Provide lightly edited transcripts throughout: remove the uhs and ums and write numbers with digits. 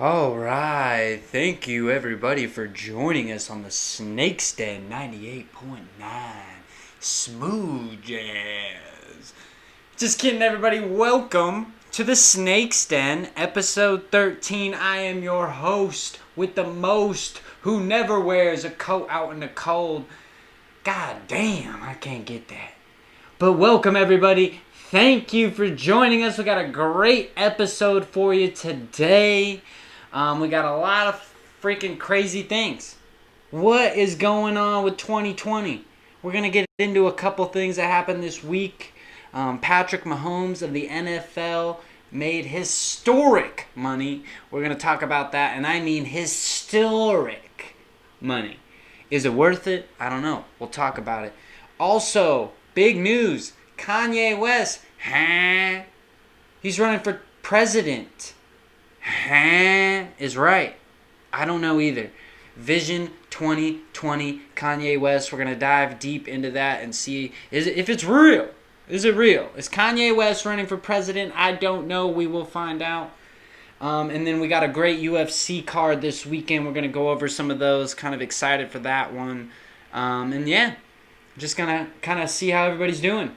All right. Thank you, everybody, for joining us on the Snakes Den 98.9 Smooth Jazz. Just kidding, everybody. Welcome to the Snakes Den, episode 13. I am your host with the most, who never wears a coat out in the cold. God damn, I can't get that. But welcome, everybody. Thank you for joining us. We got a great episode for you today. We got a lot of freaking crazy things. What is going on with 2020? We're going to get into a couple things that happened this week. Patrick Mahomes of the NFL made historic money. We're going to talk about that, and I mean historic money. Is it worth it? I don't know. We'll talk about it. Also, big news. Kanye West, he's running for president. Is right. I don't know either. Vision 2020, Kanye West. We're going to dive deep into that and see if it's real. Is it real? Is Kanye West running for president? I don't know. We will find out. And then we got a great UFC card this weekend. We're going to go over some of those. Kind of excited for that one. And yeah, just going to kind of see how everybody's doing.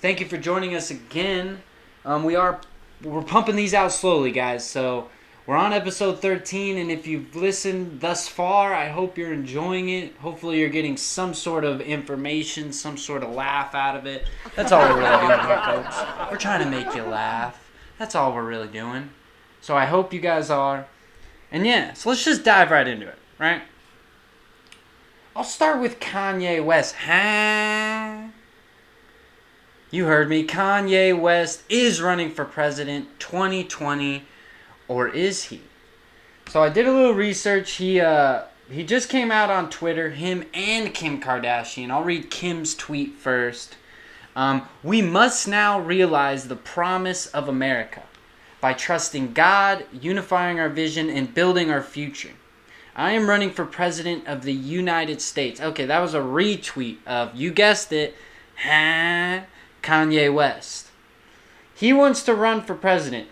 Thank you for joining us again. We're pumping these out slowly, guys. So we're on episode 13, and if you've listened thus far, I hope you're enjoying it. Hopefully you're getting some sort of information, some sort of laugh out of it. That's all we're really doing here, folks. We're trying to make you laugh. That's all we're really doing. So I hope you guys are. And yeah, so let's just dive right into it, right? I'll start with Kanye West. You heard me. Kanye West is running for president 2020, or is he? So I did a little research. He just came out on Twitter, him and Kim Kardashian. I'll read Kim's tweet first. We must now realize the promise of America by trusting God, unifying our vision, and building our future. I am running for president of the United States. Okay, that was a retweet of, you guessed it, Kanye West. He wants to run for president.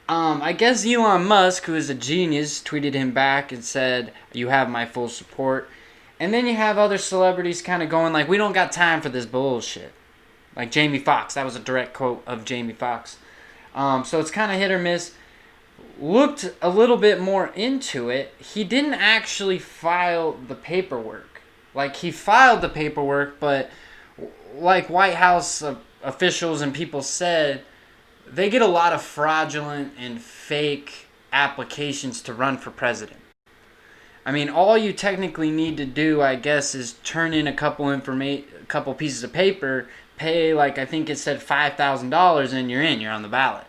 I guess Elon Musk, who is a genius, tweeted him back and said, you have my full support. And then you have other celebrities kind of going like, we don't got time for this bullshit. Like Jamie Foxx. That was a direct quote of Jamie Foxx. So it's kind of hit or miss. Looked a little bit more into it. He didn't actually file the paperwork. Like, he filed the paperwork, but like White House officials and people said, they get a lot of fraudulent and fake applications to run for president. I mean, all you technically need to do, I guess, is turn in a couple pieces of paper, pay, like, I think it said $5,000, and you're in. You're on the ballot.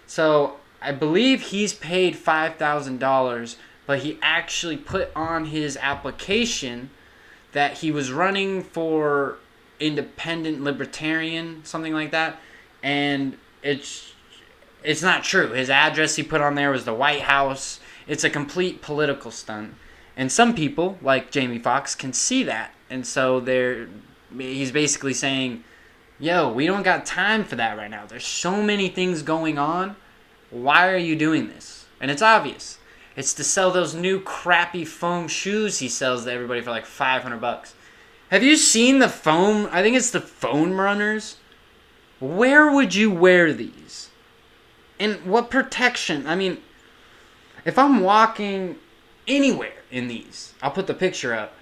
So I believe he's paid $5,000, but he actually put on his application that he was running for independent libertarian, something like that, and it's not true. His address he put on there was the White House. It's a complete political stunt, and some people like Jamie Foxx can see that, and so he's basically saying, yo, we don't got time for that right now. There's so many things going on. Why are you doing this? And it's obvious. It's to sell those new crappy foam shoes he sells to everybody for like $500. Have you seen the foam? I think it's the foam runners. Where would you wear these? And what protection? I mean, if I'm walking anywhere in these, I'll put the picture up.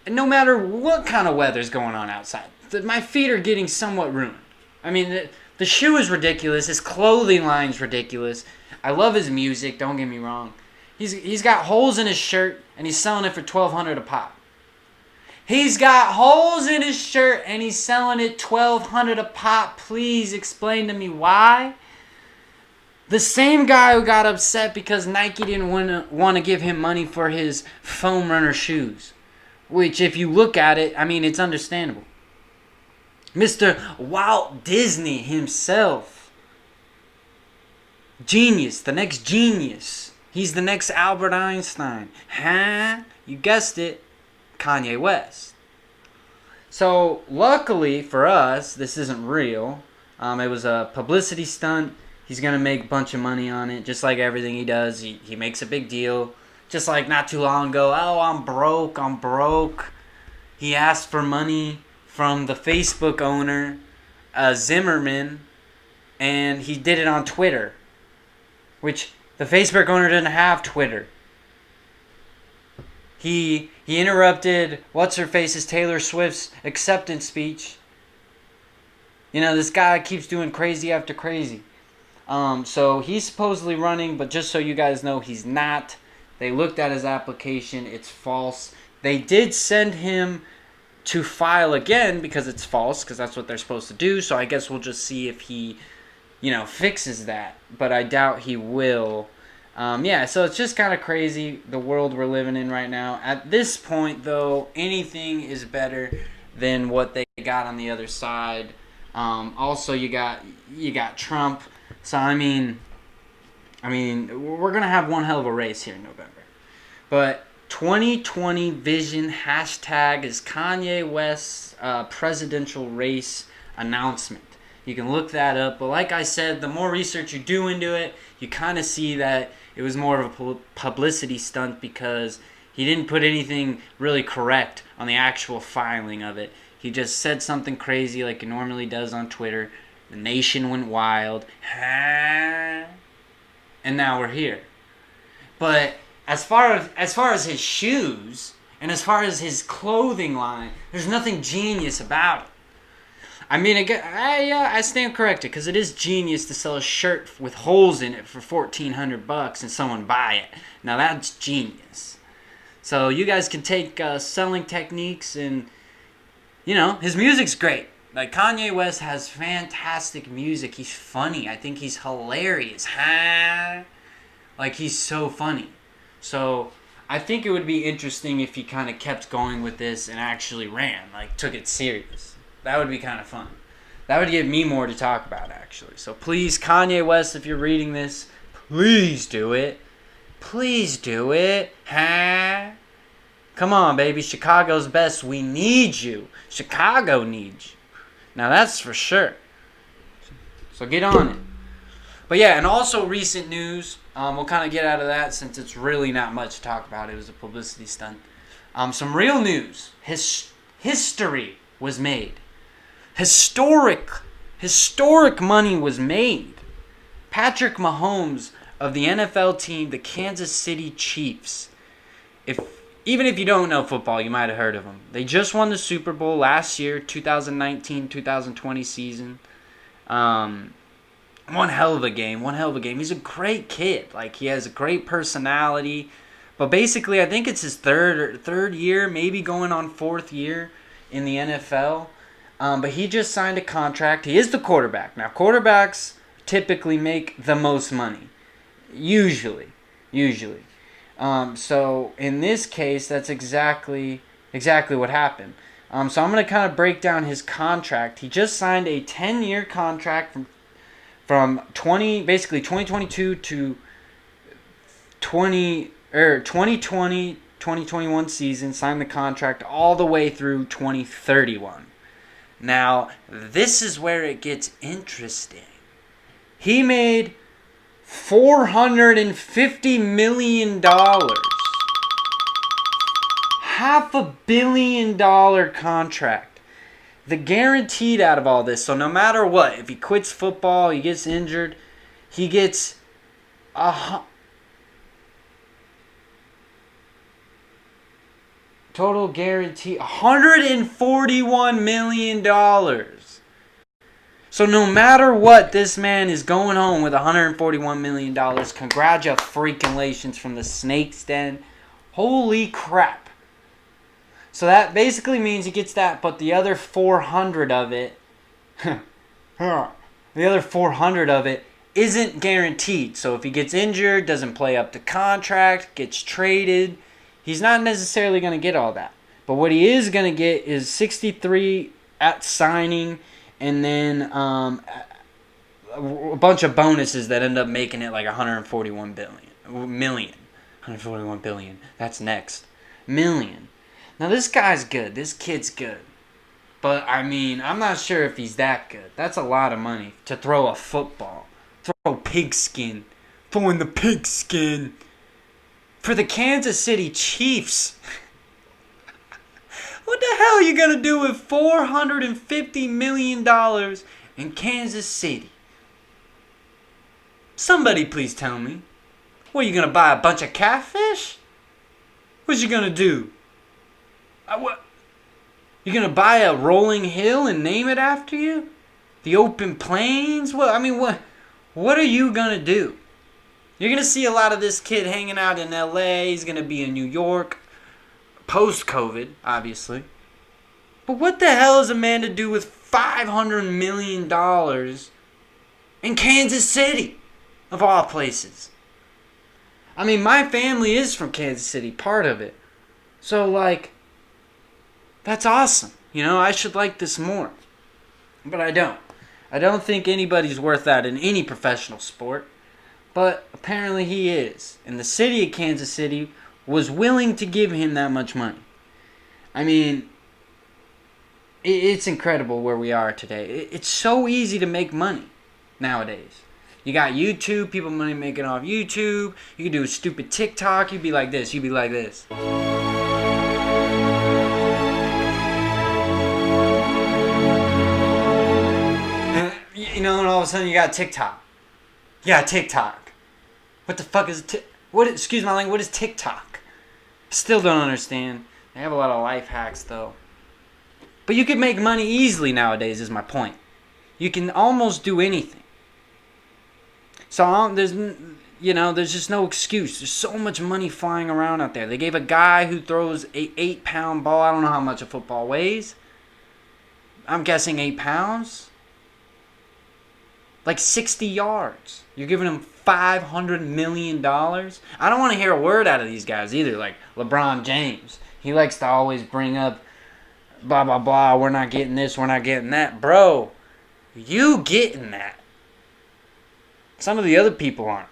No matter what kind of weather's going on outside, my feet are getting somewhat ruined. I mean, the shoe is ridiculous. His clothing line's ridiculous. I love his music. Don't get me wrong. He's got holes in his shirt, and he's selling it for $1,200 a pop. He's got holes in his shirt, and he's selling it $1,200 a pop. Please explain to me why. The same guy who got upset because Nike didn't want to give him money for his foam runner shoes. Which, if you look at it, I mean, it's understandable. Mr. Walt Disney himself. Genius. The next genius. He's the next Albert Einstein. You guessed it. Kanye West. So, luckily for us, this isn't real. It was a publicity stunt. He's going to make a bunch of money on it, just like everything he does. He makes a big deal. Just like not too long ago, oh, I'm broke. He asked for money from the Facebook owner, Zimmerman, and he did it on Twitter, which the Facebook owner didn't have Twitter. He interrupted what's-her-face's Taylor Swift's acceptance speech. You know, this guy keeps doing crazy after crazy. So he's supposedly running, but just so you guys know, he's not. They looked at his application. It's false. They did send him to file again because it's false, because that's what they're supposed to do. So I guess we'll just see if he, fixes that. But I doubt he will. So it's just kind of crazy, the world we're living in right now. At this point, though, anything is better than what they got on the other side. Also, you got Trump. So I mean, we're gonna have one hell of a race here in November. But 2020 vision hashtag is Kanye West's presidential race announcement. You can look that up. But like I said, the more research you do into it, you kind of see that it was more of a publicity stunt because he didn't put anything really correct on the actual filing of it. He just said something crazy like he normally does on Twitter. The nation went wild. And now we're here. But as far as his shoes and as far as his clothing line, there's nothing genius about it. I mean, I stand corrected because it is genius to sell a shirt with holes in it for $1,400 and someone buy it. Now that's genius. So you guys can take selling techniques and, his music's great. Like, Kanye West has fantastic music. He's funny. I think he's hilarious. Like, he's so funny. So I think it would be interesting if he kind of kept going with this and actually ran, like took it serious. That would be kind of fun. That would give me more to talk about, actually. So please, Kanye West, if you're reading this, please do it. Please do it. Come on, baby. Chicago's best. We need you. Chicago needs you. Now, that's for sure. So get on it. But yeah, and also recent news. We'll kind of get out of that since it's really not much to talk about. It was a publicity stunt. Some real news. History was made. Historic money was made. Patrick Mahomes of the NFL team, the Kansas City Chiefs. Even if you don't know football, you might have heard of them. They just won the Super Bowl last year, 2019-2020 season. One hell of a game. He's a great kid. Like, he has a great personality. But basically, I think it's his third year, maybe going on fourth year in the NFL. But he just signed a contract. He is the quarterback. Now, quarterbacks typically make the most money. Usually. So in this case, that's exactly what happened. So I'm going to kind of break down his contract. He just signed a 10-year contract from 2022 to 2021 season. Signed the contract all the way through 2031. Now, this is where it gets interesting. He made $450 million. $500 million contract. The guaranteed out of all this. So no matter what, if he quits football, he gets injured, he gets total guarantee $141 million. So no matter what, this man is going home with $141 million. Congratulations from the Snake's Den. Holy crap. So that basically means he gets that, but the other 400 of it, isn't guaranteed. So if he gets injured, doesn't play up to contract, gets traded, he's not necessarily going to get all that. But what he is going to get is 63 at signing, and then a bunch of bonuses that end up making it like 141 million. 141 billion. That's next. Million. Now this guy's good. This kid's good. But I mean, I'm not sure if he's that good. That's a lot of money to throw a football. Throw pigskin. Throwing the pigskin. For the Kansas City Chiefs. What the hell are you going to do with $450 million in Kansas City? Somebody please tell me. What, you going to buy a bunch of catfish? What you going to do? What? You going to buy a rolling hill and name it after you? The open plains? What are you going to do? You're going to see a lot of this kid hanging out in LA. He's going to be in New York. Post-COVID, obviously. But what the hell is a man to do with $500 million in Kansas City, of all places? I mean, my family is from Kansas City, part of it. So, that's awesome. I should like this more. But I don't. I don't think anybody's worth that in any professional sport. But apparently he is. And the city of Kansas City was willing to give him that much money. I mean, it's incredible where we are today. It's so easy to make money nowadays. You got YouTube, people money making off YouTube. You can do a stupid TikTok. You'd be like this. You'd be like this. And all of a sudden you got TikTok. Yeah, TikTok. What the fuck is excuse my language, what is TikTok? Still don't understand. They have a lot of life hacks though. But you can make money easily nowadays is my point. You can almost do anything. So there's just no excuse. There's so much money flying around out there. They gave a guy who throws a 8-pound ball. I don't know how much a football weighs. I'm guessing 8 pounds. 60 yards. You're giving him $500 million. I don't want to hear a word out of these guys either. Like LeBron James. He likes to always bring up blah, blah, blah. We're not getting this. We're not getting that. Bro, you getting that. Some of the other people aren't.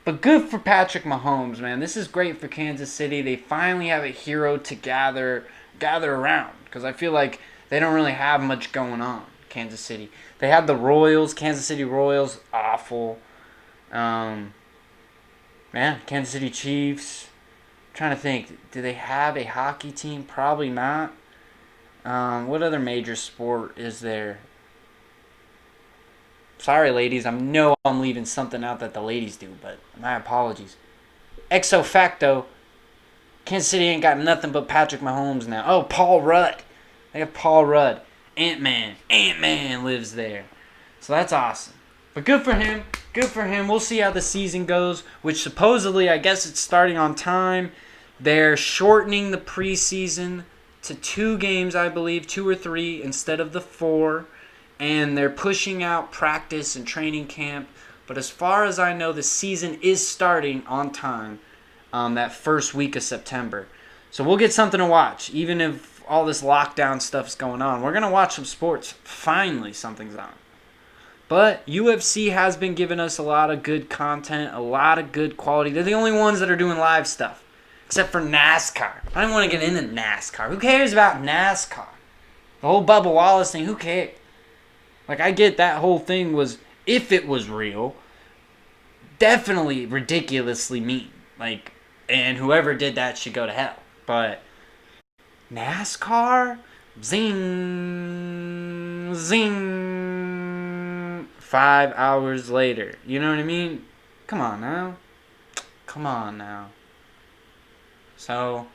But good for Patrick Mahomes, man. This is great for Kansas City. They finally have a hero to gather around. Because I feel like they don't really have much going on, Kansas City. They had the Royals, Kansas City Royals, awful. Kansas City Chiefs. I'm trying to think, do they have a hockey team? Probably not. What other major sport is there? Sorry, ladies. I'm leaving something out that the ladies do, but my apologies. Exo facto, Kansas City ain't got nothing but Patrick Mahomes now. Oh, Paul Rudd. They have Paul Rudd. Ant-Man. Ant-Man lives there. So that's awesome. But good for him. Good for him. We'll see how the season goes, which supposedly, I guess it's starting on time. They're shortening the preseason to 2 games, I believe, 2 or 3 instead of the 4. And they're pushing out practice and training camp. But as far as I know, the season is starting on time that first week of September. So we'll get something to watch, even if all this lockdown stuff's going on. We're going to watch some sports. Finally, something's on. But UFC has been giving us a lot of good content, a lot of good quality. They're the only ones that are doing live stuff, except for NASCAR. I don't want to get into NASCAR. Who cares about NASCAR? The whole Bubba Wallace thing, who cares? I get that whole thing was, if it was real, definitely ridiculously mean. And whoever did that should go to hell. But NASCAR? Zing. Zing. 5 hours later. You know what I mean? Come on now. So,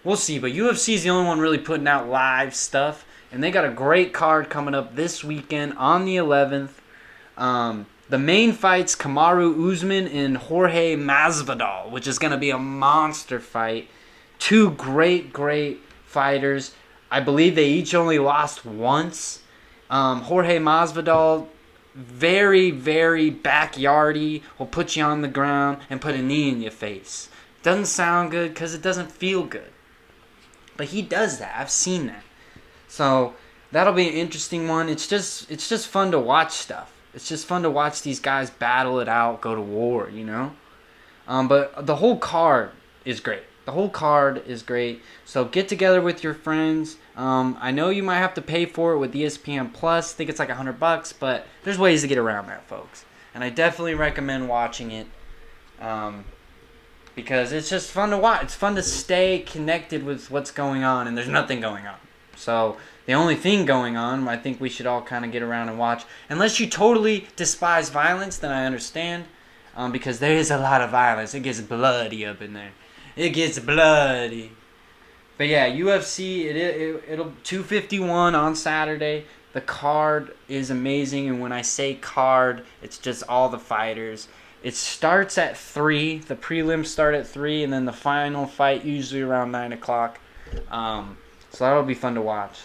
we'll see. But UFC is the only one really putting out live stuff. And they got a great card coming up this weekend on the 11th. The main fight's Kamaru Usman and Jorge Masvidal, which is going to be a monster fight. 2 great fighters. I believe they each only lost once. Jorge Masvidal, very, very backyardy, will put you on the ground and put a knee in your face. Doesn't sound good because it doesn't feel good. But he does that. I've seen that. So that'll be an interesting one. It's just fun to watch stuff. It's just fun to watch these guys battle it out, go to war, But the whole card is great. So get together with your friends. I know you might have to pay for it with ESPN Plus. I think it's like $100, but there's ways to get around that, folks. and I definitely recommend watching it. Because it's just fun to watch. It's fun to stay connected with what's going on, and there's nothing going on. So the only thing going on, I think we should all kind of get around and watch. Unless you totally despise violence, then I understand. Because there is a lot of violence. It gets bloody up in there. It gets bloody. But yeah, UFC, it'll 251 on Saturday. The card is amazing, and when I say card, it's just all the fighters. It starts at 3. The prelims start at 3, and then the final fight usually around 9 o'clock. So that'll be fun to watch.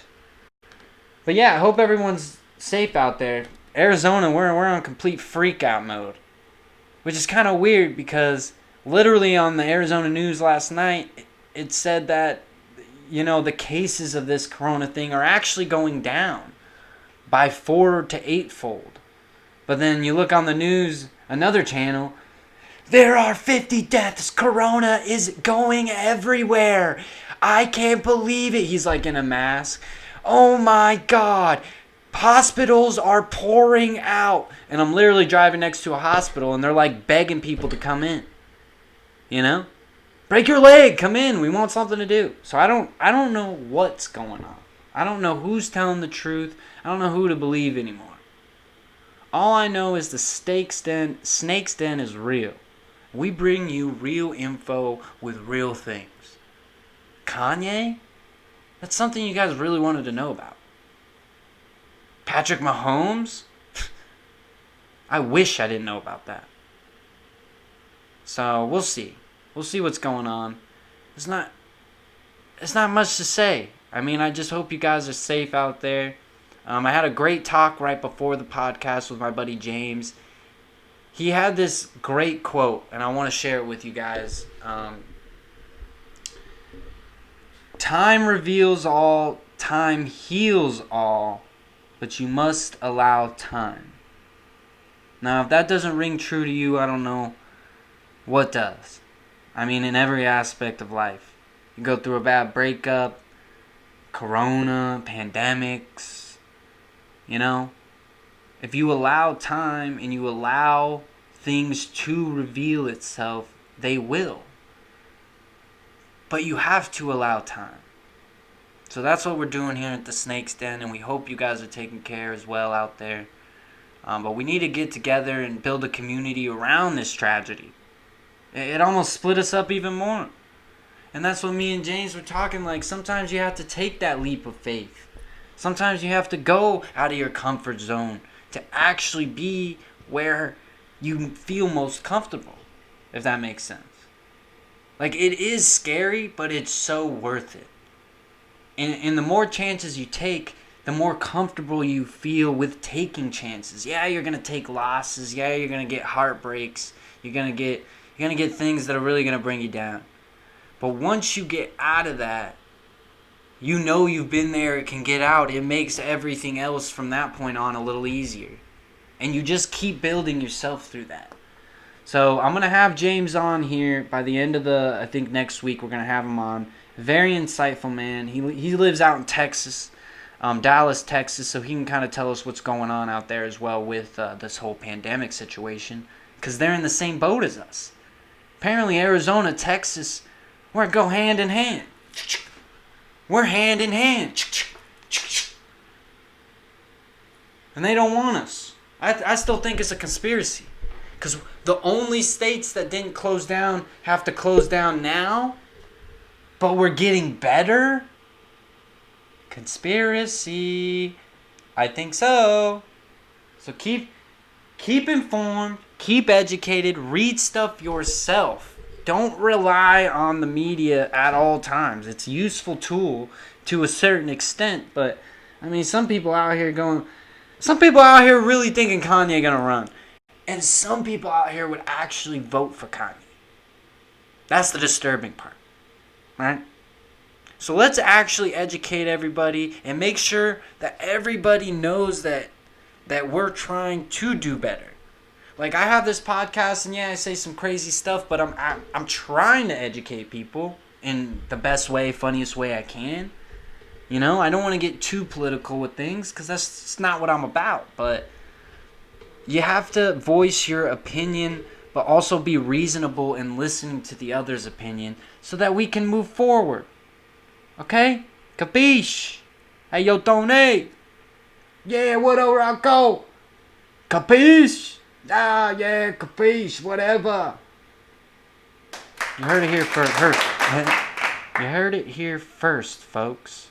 But yeah, I hope everyone's safe out there. Arizona, we're on complete freak out mode, which is kind of weird because literally on the Arizona news last night, it said that, the cases of this corona thing are actually going down by 4 to 8-fold. But then you look on the news, another channel, there are 50 deaths. Corona is going everywhere. I can't believe it. He's like in a mask. Oh my God. Hospitals are pouring out. And I'm literally driving next to a hospital and they're like begging people to come in. Break your leg, come in. We want something to do. So I don't know what's going on. I don't know who's telling the truth. I don't know who to believe anymore. All I know is the Snake's Den is real. We bring you real info with real things. Kanye? That's something you guys really wanted to know about. Patrick Mahomes? I wish I didn't know about that. So we'll see. We'll see what's going on. It's not much to say. I mean, I just hope you guys are safe out there. I had a great talk right before the podcast with my buddy James. He had this great quote, and I want to share it with you guys. Time reveals all, time heals all, but you must allow time. Now, if that doesn't ring true to you, I don't know what does. I mean, in every aspect of life. You go through a bad breakup, corona, pandemics. If you allow time and you allow things to reveal itself, they will. But you have to allow time. So that's what we're doing here at the Snake's Den, and we hope you guys are taking care as well out there. But we need to get together and build a community around this tragedy. It almost split us up even more. And that's what me and James were talking like. Sometimes you have to take that leap of faith. Sometimes you have to go out of your comfort zone to actually be where you feel most comfortable, if that makes sense. Like, it is scary, but it's so worth it. And the more chances you take, the more comfortable you feel with taking chances. Yeah, you're going to take losses. Yeah, you're going to get heartbreaks. You're going to get things that are really going to bring you down. But once you get out of that, you've been there, it can get out. It makes everything else from that point on a little easier. And you just keep building yourself through that. So I'm going to have James on here by the end of I think next week we're going to have him on. Very insightful man. He lives out in Texas, Dallas, Texas, so he can kind of tell us what's going on out there as well with this whole pandemic situation. Because they're in the same boat as us. Apparently Arizona, Texas, we're go hand in hand. We're hand in hand. And they don't want us. I still think it's a conspiracy. Because the only states that didn't close down have to close down now. But we're getting better. Conspiracy. I think so. So keep informed. Keep educated. Read stuff yourself. Don't rely on the media at all times. It's a useful tool to a certain extent, but I mean, some people out here really thinking Kanye gonna run, and some people out here would actually vote for Kanye. That's the disturbing part, right? So let's actually educate everybody and make sure that everybody knows that we're trying to do better. Like, I have this podcast, and yeah, I say some crazy stuff, but I'm trying to educate people in the best way, funniest way I can. I don't want to get too political with things, because that's not what I'm about. But You have to voice your opinion, but also be reasonable in listening to the other's opinion so that we can move forward. Okay? Capiche? Hey, yo, Tony. Yeah, what up, Rocco? Capiche? Ah, yeah, capiche, whatever. You heard it here first. You heard it here first, folks,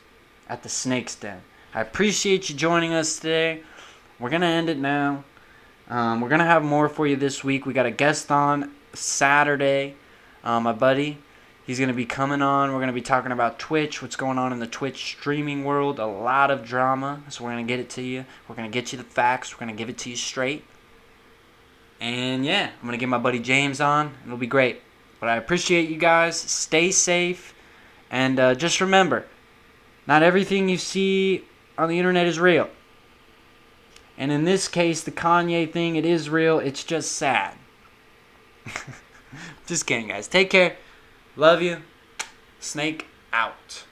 at the Snake's Den. I appreciate you joining us today. We're going to end it now. We're going to have more for you this week. We got a guest on Saturday, my buddy. He's going to be coming on. We're going to be talking about Twitch, what's going on in the Twitch streaming world. A lot of drama, so we're going to get it to you. We're going to get you the facts. We're going to give it to you straight. And yeah, I'm going to get my buddy James on. It'll be great. But I appreciate you guys. Stay safe. And just remember, not everything you see on the internet is real. And in this case, the Kanye thing, it is real. It's just sad. Just kidding, guys. Take care. Love you. Snake out.